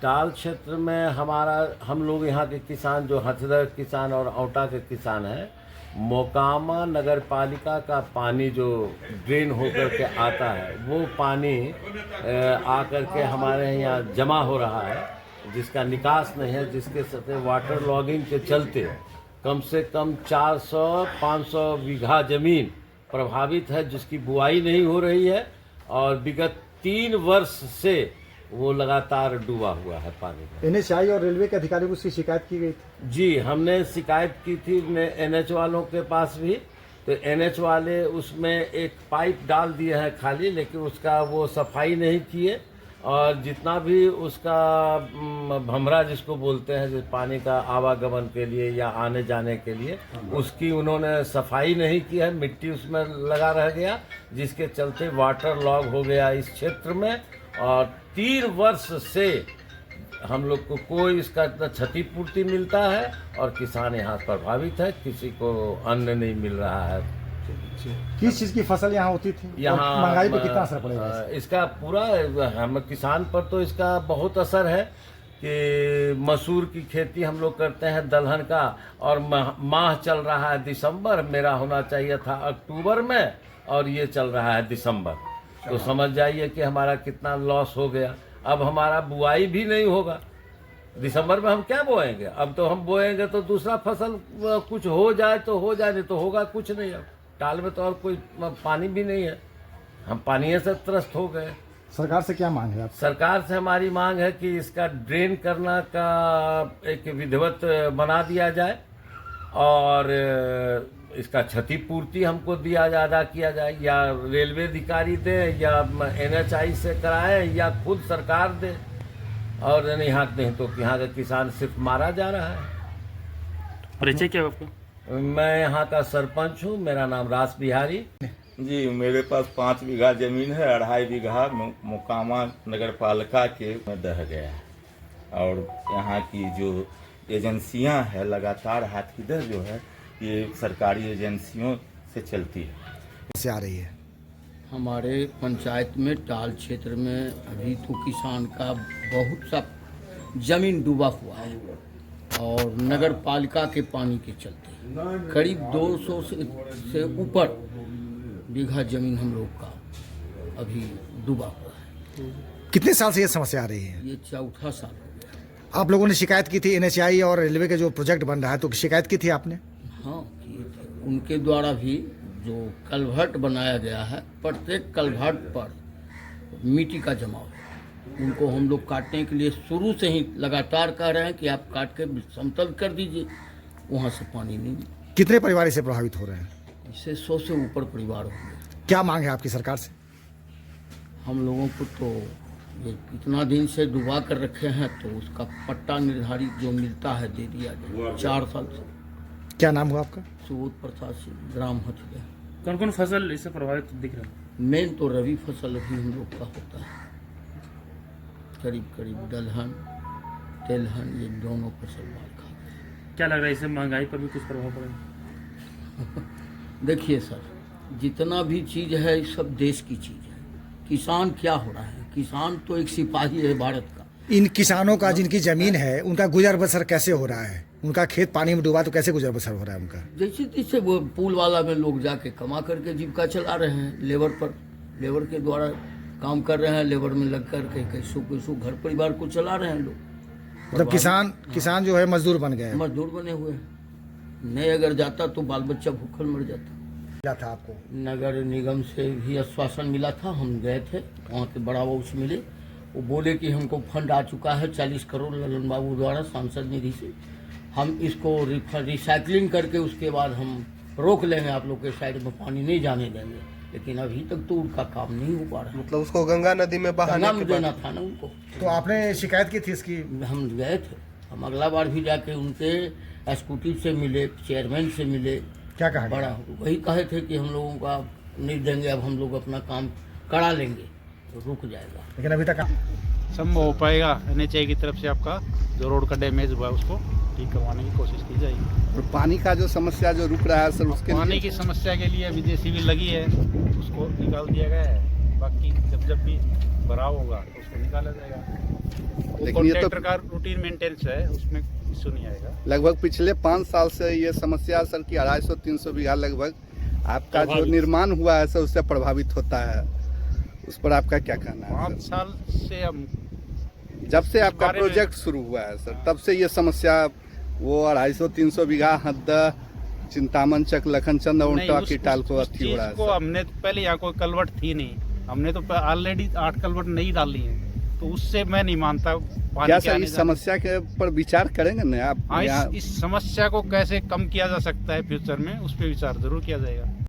टाल क्षेत्र में हम लोग यहाँ के किसान जो हथदर किसान और औटा के किसान हैं, मोकामा नगर पालिका का पानी जो ड्रेन होकर के आता है वो पानी आकर के हमारे यहाँ जमा हो रहा है, जिसका निकास नहीं है, जिसके साथ वाटर लॉगिंग के चलते कम से कम 400-500 बीघा जमीन प्रभावित है, जिसकी बुआई नहीं हो रही है और विगत 3 वर्ष से वो लगातार डूबा हुआ है पानी में। NHI और रेलवे के अधिकारियों को उसकी शिकायत की गई थी? जी, हमने शिकायत की थी NH वालों के पास भी, तो NH वाले उसमें एक पाइप डाल दिए हैं खाली, लेकिन उसका वो सफाई नहीं किए और जितना भी उसका भमरा जिसको बोलते हैं, जिस पानी का आवागमन के लिए या आने जाने के लिए, उसकी उन्होंने सफाई नहीं की है, मिट्टी उसमें लगा रह गया, जिसके चलते वाटर लॉग हो गया इस क्षेत्र में और 3 वर्ष से हम लोग को कोई इसका क्षतिपूर्ति मिलता है और किसान यहाँ प्रभावित है, किसी को अन्न नहीं मिल रहा है। किस चीज़ की फसल यहाँ होती थी? यहाँ महंगाई पे कितना असर पड़ेगा इसका? पूरा हम किसान पर तो इसका बहुत असर है कि मसूर की खेती हम लोग करते हैं दलहन का, और माह चल रहा है दिसंबर, मेरा होना चाहिए था अक्टूबर में और ये चल रहा है दिसंबर, तो समझ जाइए कि हमारा कितना लॉस हो गया। अब हमारा बुआई भी नहीं होगा, दिसंबर में हम क्या बोएंगे? अब तो हम बोएंगे तो दूसरा फसल कुछ हो जाए तो हो जाए, नहीं तो होगा कुछ नहीं। अब टाल में तो और कोई पानी भी नहीं है, हम पानी से त्रस्त हो गए। सरकार से क्या मांग है आप? सरकार से हमारी मांग है कि इसका ड्रेन करना का एक विधिवत बना दिया जाए और इसका क्षतिपूर्ति हमको अदा किया जाए, या रेलवे अधिकारी दे या NHI से कराए या खुद सरकार दे, और यहाँ नहीं तो यहाँ का किसान सिर्फ मारा जा रहा है। परिचय क्या है आपका? मैं यहाँ का सरपंच हूँ, मेरा नाम रास बिहारी। जी, मेरे पास 5 बीघा जमीन है, 2.5 बीघा मोकामा नगर पालिका के में दह गया है और यहाँ की जो एजेंसियाँ हैं लगातार हाथ की दर जो है ये सरकारी एजेंसियों से चलती है। से आ रही है हमारे पंचायत में टाल क्षेत्र में अभी तो किसान का बहुत सा जमीन डूबा हुआ है और नगर पालिका के पानी के चलते करीब 200 से ऊपर बीघा जमीन हम लोग का अभी डूबा हुआ है। कितने साल से ये समस्या आ रही है? ये 4था साल हो गया। आप लोगों ने शिकायत की थी NHI और रेलवे के जो प्रोजेक्ट बन रहा है, तो शिकायत की थी आपने? हाँ किए थे, उनके द्वारा भी जो कल्भर्ट बनाया गया है, प्रत्येक कल्भर्ट पर मिट्टी का जमाव है, उनको हम लोग काटने के लिए शुरू से ही लगातार कह रहे हैं कि आप काट के समतल कर दीजिए, वहाँ से पानी नहीं। कितने परिवार इससे प्रभावित हो रहे हैं? इससे 100 से ऊपर परिवार होंगे। क्या मांग है आपकी सरकार से? हम लोगों को तो ये इतना दिन से डुबा कर रखे हैं, तो उसका पट्टा निर्धारित जो मिलता है दे दिया जाए। 4 साल से। क्या नाम हुआ आपका? सुबोध प्रसाद सिंह, ग्राम हथिया। कौन कौन फसल इससे प्रभावित दिख रहा है? मेन तो रबी फसल अभी हम लोग का होता है, करीब करीब दलहन तेलहन ये दोनों फसल मार खा गए। क्या लग रहा है इससे महंगाई पर भी कुछ प्रभाव पड़ेगा? देखिए सर, जितना भी चीज़ है सब देश की चीज़ है। किसान क्या हो रहा है? किसान तो एक सिपाही है भारत का। इन किसानों का जिनकी जमीन है उनका गुजर बसर कैसे हो रहा है? उनका खेत पानी में डूबा तो कैसे गुजर बसर हो रहा है उनका? जैसे तैसे वो पुल वाला में लोग जाके कमा करके जीविका चला रहे हैं, लेबर के द्वारा काम कर रहे हैं, लेबर में लग करके कैसो घर परिवार को चला रहे हैं लोग। मतलब किसान जो है मजदूर बन गए हैं। मजदूर बने हुए हैं। नहीं अगर जाता तो बाल बच्चा भूखल मर जाता। क्या था आपको? नगर निगम से भी आश्वासन मिला था, हम गए थे वहाँ के बड़ा बाबू से मिले, वो बोले कि हमको फंड आ चुका है 40 करोड़ ललन बाबू द्वारा सांसद निधि से, हम इसको रिसाइकलिंग करके उसके बाद हम रोक लेंगे, आप लोग के साइड में पानी नहीं जाने देंगे। लेकिन अभी तक तो उनका काम नहीं हो पा रहा। मतलब उसको गंगा नदी में बहाने के देना था ना उनको। तो आपने शिकायत की थी इसकी? हम गए थे, हम अगला बार भी जाके उनके स्कूटी से मिले, चेयरमैन से मिले। क्या कहा? बड़ा वही कहे थे कि हम लोगों का नहीं देंगे, अब हम लोग अपना काम करा लेंगे तो रुक जाएगा। लेकिन अभी तक संभव हो पाएगा। NHI की तरफ से आपका जो रोड का डैमेज हुआ है उसको ठीक करवाने की कोशिश की जाएगी। और पानी का जो समस्या जो रुक रहा है सर, उसके पानी की समस्या के लिए विदेशी भी लगी है, उसको निकाल दिया गया है। बाकी जब भी भराव होगा तो उसको निकाला जाएगा। लेकिन ये तो कॉन्ट्रैक्टर का रूटीन मेंटेनेंस है, उसमें इशू नहीं आएगा। लगभग पिछले 5 साल से ये समस्या सर की 250-300 बीघा लगभग आपका जो निर्माण हुआ है सर उससे प्रभावित होता है, उस पर आपका क्या कहना है 5 साल से हम जब से आपका बारे में- प्रोजेक्ट शुरू हुआ है सर तब से ये समस्या वो 250-300 बीघा हद चिंतामन चक लखनचंद और नहीं, उनका उस- की टाल उस- को उस अस्थि हो रहा है चीज को सर। हमने पहले यहाँ कोई कलवट थी नहीं, हमने तो ऑलरेडी 8 कलवट नहीं डाली है, तो उससे मैं नहीं मानता पानी क्या के सर आने इस जाने- समस्या के पर विचार करेंगे ना आप हाँ, यहाँ इस समस्या को कैसे कम किया जा सकता है फ्यूचर में, उस पर विचार जरूर किया जाएगा।